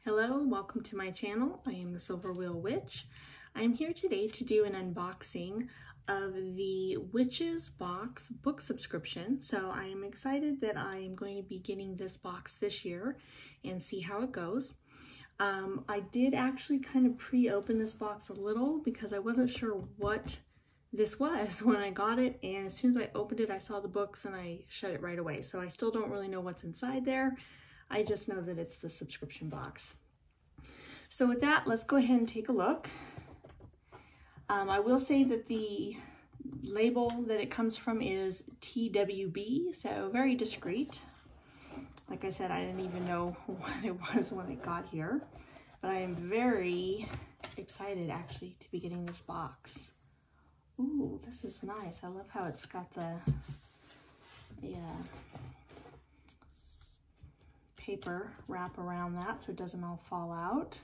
Hello, welcome to my channel. I am the Silver Wheel Witch. I'm here today to do an unboxing of the Witches Box book subscription. So I am excited that I am going to be getting this box this year and see how it goes. I did actually kind of pre-open this box a little because I wasn't sure what this was when I got it, and as soon as I opened it I saw the books and I shut it right away. So I still don't really know what's inside there. I just know that it's the subscription box. So with that, let's go ahead and take a look. I will say that the label that it comes from is TWB, so very discreet. Like I said, I didn't even know what it was when it got here, but I am very excited actually to be getting this box. Ooh, this is nice. I love how it's got the paper wrap around that so it doesn't all fall out.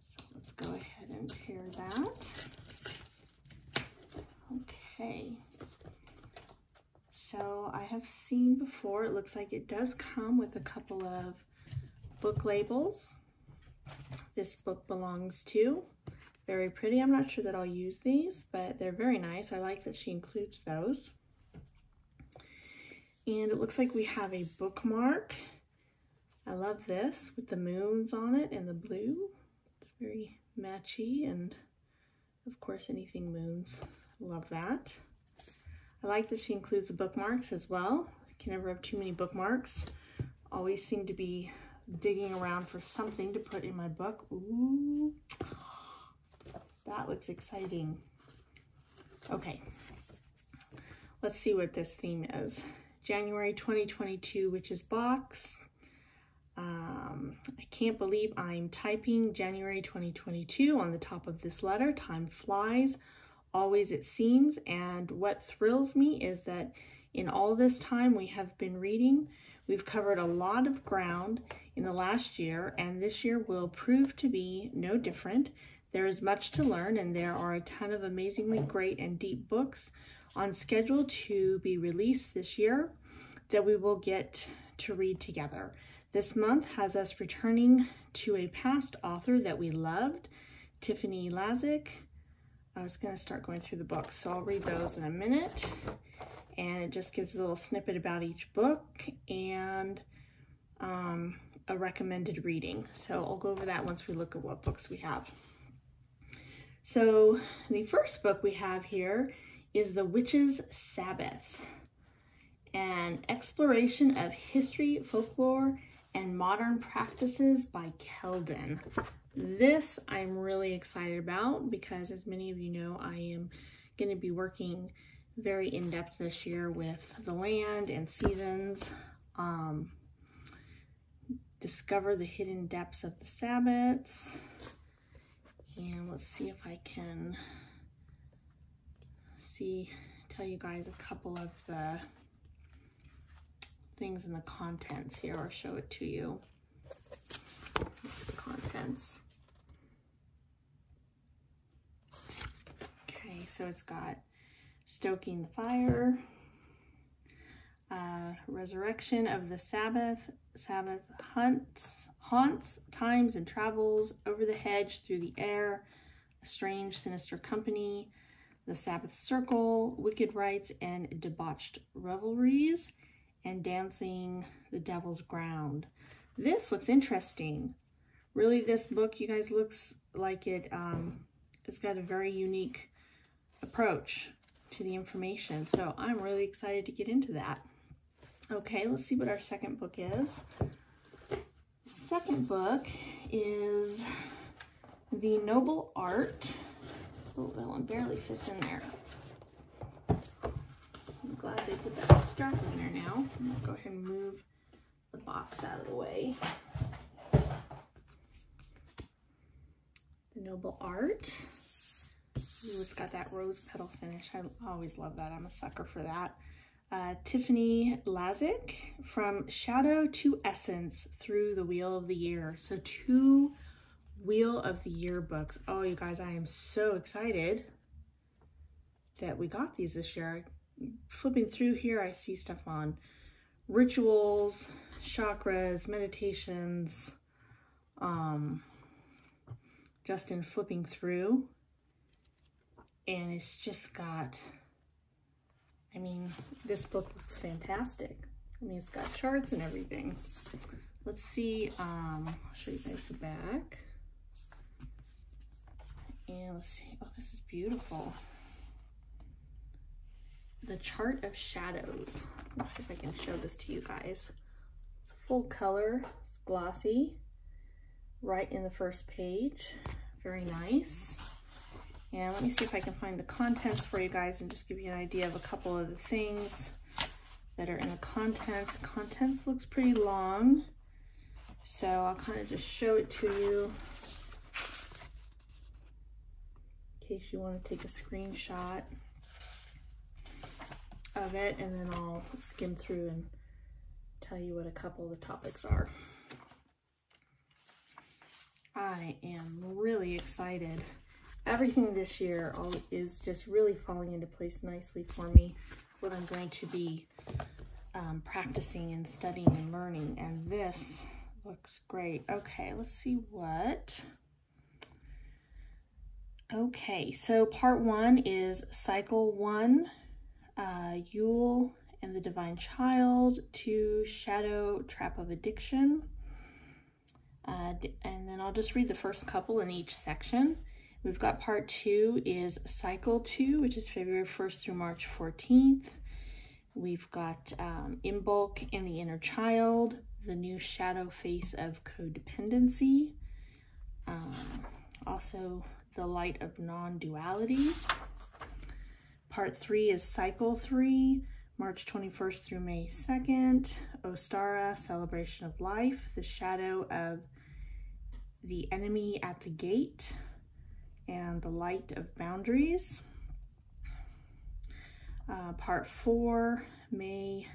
So let's go ahead and tear that. Okay. So I have seen before, it looks like it does come with a couple of book labels. This book belongs to. Very pretty. I'm not sure that I'll use these, but they're very nice. I like that she includes those. And it looks like we have a bookmark. I love this with the moons on it and the blue. It's very matchy, and of course anything moons. Love that. I like that she includes the bookmarks as well. You can never have too many bookmarks. Always seem to be digging around for something to put in my book. Ooh, that looks exciting. Okay, let's see what this theme is. January 2022 Witches Box. I can't believe I'm typing January 2022 on the top of this letter. Time flies, always it seems, and what thrills me is that in all this time we have been reading, we've covered a lot of ground in the last year, and this year will prove to be no different. There is much to learn, and there are a ton of amazingly great and deep books on schedule to be released this year that we will get to read together. This month has us returning to a past author that we loved, Tiffany Lazic. I was going to start going through the books, so I'll read those in a minute. And it just gives a little snippet about each book and a recommended reading. So I'll go over that once we look at what books we have. So the first book we have here is The Witches' Sabbath, an exploration of history, folklore, and modern practices by Keldon. This I'm really excited about because, as many of you know, I am going to be working very in-depth this year with the land and seasons. Discover the hidden depths of the Sabbath. And let's see if I can tell you guys a couple of the things in the contents here, or show it to you. Here's the contents. Okay, so it's got stoking the fire, resurrection of the Sabbath, Sabbath haunts, times and travels, over the hedge, through the air, a strange, sinister company, the Sabbath circle, wicked rites and debauched revelries, and dancing the devil's ground. This looks interesting. Really, this book, you guys, looks like it's got a very unique approach to the information. So I'm really excited to get into that. Okay, let's see what our second book is. The second book is The Noble Art. Oh, that one barely fits in there. I'm glad they put that strap in there now. I'm gonna go ahead and move the box out of the way. The Noble Art. Ooh, it's got that rose petal finish. I always love that. I'm a sucker for that. Tiffany Lazic, From Shadow to Essence Through the Wheel of the Year. So 2 Wheel of the Year books. Oh, you guys, I am so excited that we got these this year. Flipping through here, I see stuff on rituals, chakras, meditations, just in flipping through. And it's just got, I mean, this book looks fantastic. I mean, it's got charts and everything. Let's see, I'll show you guys the back. And let's see, oh, this is beautiful. The Chart of Shadows. Let's see if I can show this to you guys. It's full color, it's glossy, right in the first page. Very nice. And let me see if I can find the contents for you guys and just give you an idea of a couple of the things that are in the contents. Contents looks pretty long, so I'll kind of just show it to you in case you want to take a screenshot of it, and then I'll skim through and tell you what a couple of the topics are. I am really excited. Everything this year is just really falling into place nicely for me, what I'm going to be practicing and studying and learning, and this looks great. Okay, let's see what. Okay, so part 1 is cycle 1, Yule and the Divine Child, 2, Shadow, Trap of Addiction, and then I'll just read the first couple in each section. We've got part 2 is cycle 2, which is February 1st through March 14th. We've got Imbolc and the Inner Child, the new shadow face of codependency. Also, the light of non-duality. Part 3 is cycle 3, March 21st through May 2nd. Ostara, celebration of life, the shadow of the enemy at the gate, and the light of boundaries. Part 4, May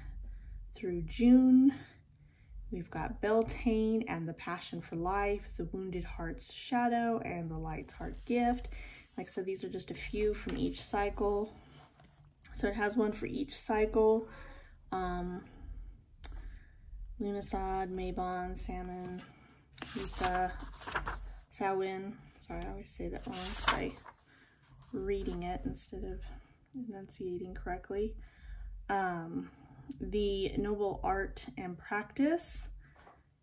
through June. We've got Beltane and the Passion for Life, the Wounded Heart's Shadow, and the Light's Heart Gift. Like I said, these are just a few from each cycle. So it has one for each cycle. Lunisad, Mabon, Salmon, Yuka, Samhain. Sorry, I always say that wrong by reading it instead of enunciating correctly. The Noble Art and Practice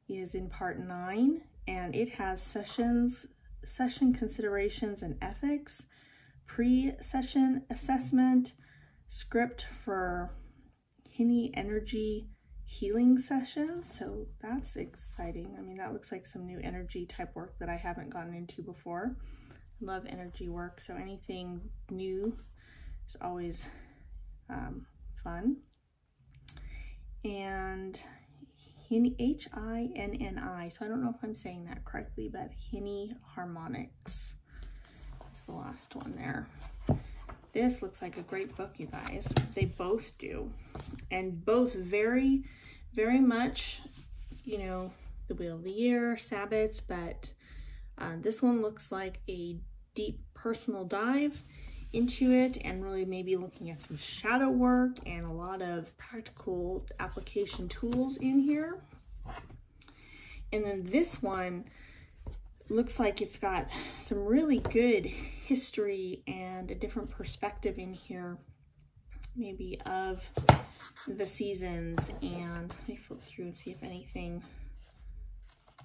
is in part 9, and it has session considerations and ethics, pre-session assessment, script for Hini energy healing sessions. So that's exciting. I mean, that looks like some new energy type work that I haven't gotten into before. I love energy work, so anything new is always fun. And H-I-N-N-I, so I don't know if I'm saying that correctly, but Hini Harmonics is the last one there. This looks like a great book, you guys. They both do. And both very, very much, you know, the Wheel of the Year, Sabbaths, but this one looks like a deep personal dive into it, and really maybe looking at some shadow work and a lot of practical application tools in here. And then this one looks like it's got some really good history and a different perspective in here, maybe of the seasons. And let me flip through and see if anything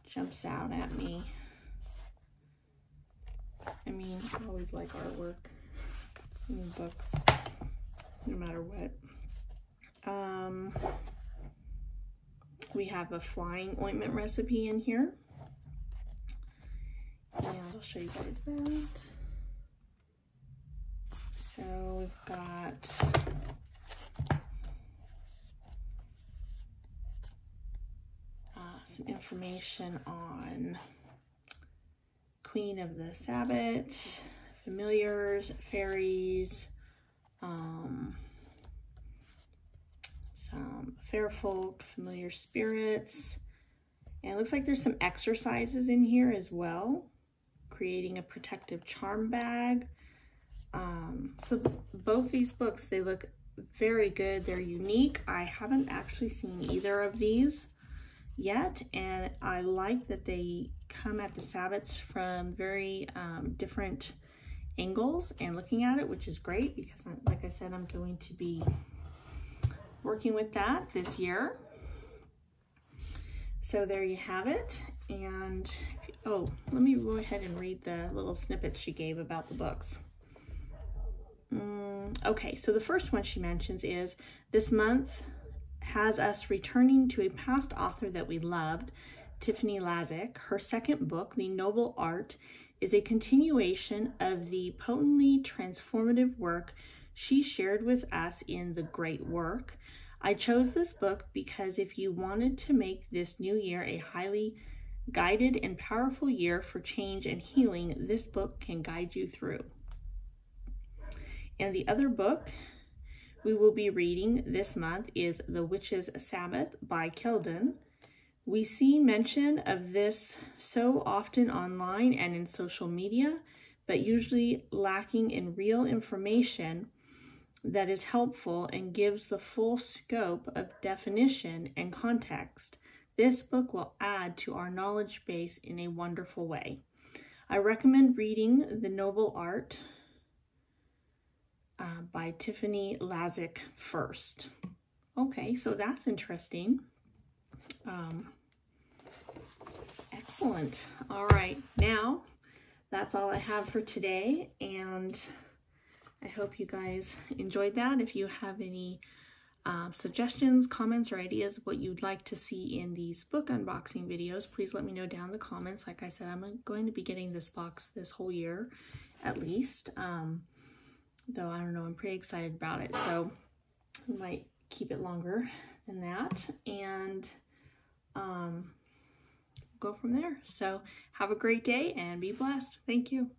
jumps out at me. I mean, I always like artwork in books, no matter what. We have a flying ointment recipe in here, and I'll show you guys that. So we've got some information on Queen of the Sabbath, familiars, fairies, some fair folk, familiar spirits, and it looks like there's some exercises in here as well. Creating a protective charm bag. So both these books, they look very good. They're unique. I haven't actually seen either of these yet, and I like that they come at the Sabbaths from very different angles and looking at it, which is great because, like I said, I'm going to be working with that this year. So there you have it. And oh, let me go ahead and read the little snippets she gave about the books. Okay, so the first one she mentions is, this month has us returning to a past author that we loved, Tiffany Lazic. Her second book, The Noble Art, is a continuation of the potently transformative work she shared with us in The Great Work. I chose this book because if you wanted to make this new year a highly guided and powerful year for change and healing, this book can guide you through. And the other book we will be reading this month is The Witch's Sabbath by Keldon. We see mention of this so often online and in social media, but usually lacking in real information that is helpful and gives the full scope of definition and context. This book will add to our knowledge base in a wonderful way. I recommend reading The Noble Art by Tiffany Lazic first. Okay, so that's interesting. Excellent. All right, now that's all I have for today, and I hope you guys enjoyed that. If you have any suggestions, comments, or ideas of what you'd like to see in these book unboxing videos, please let me know down in the comments. Like I said, I'm going to be getting this box this whole year at least. Though I don't know, I'm pretty excited about it, so I might keep it longer than that, and go from there. So have a great day and be blessed. Thank you.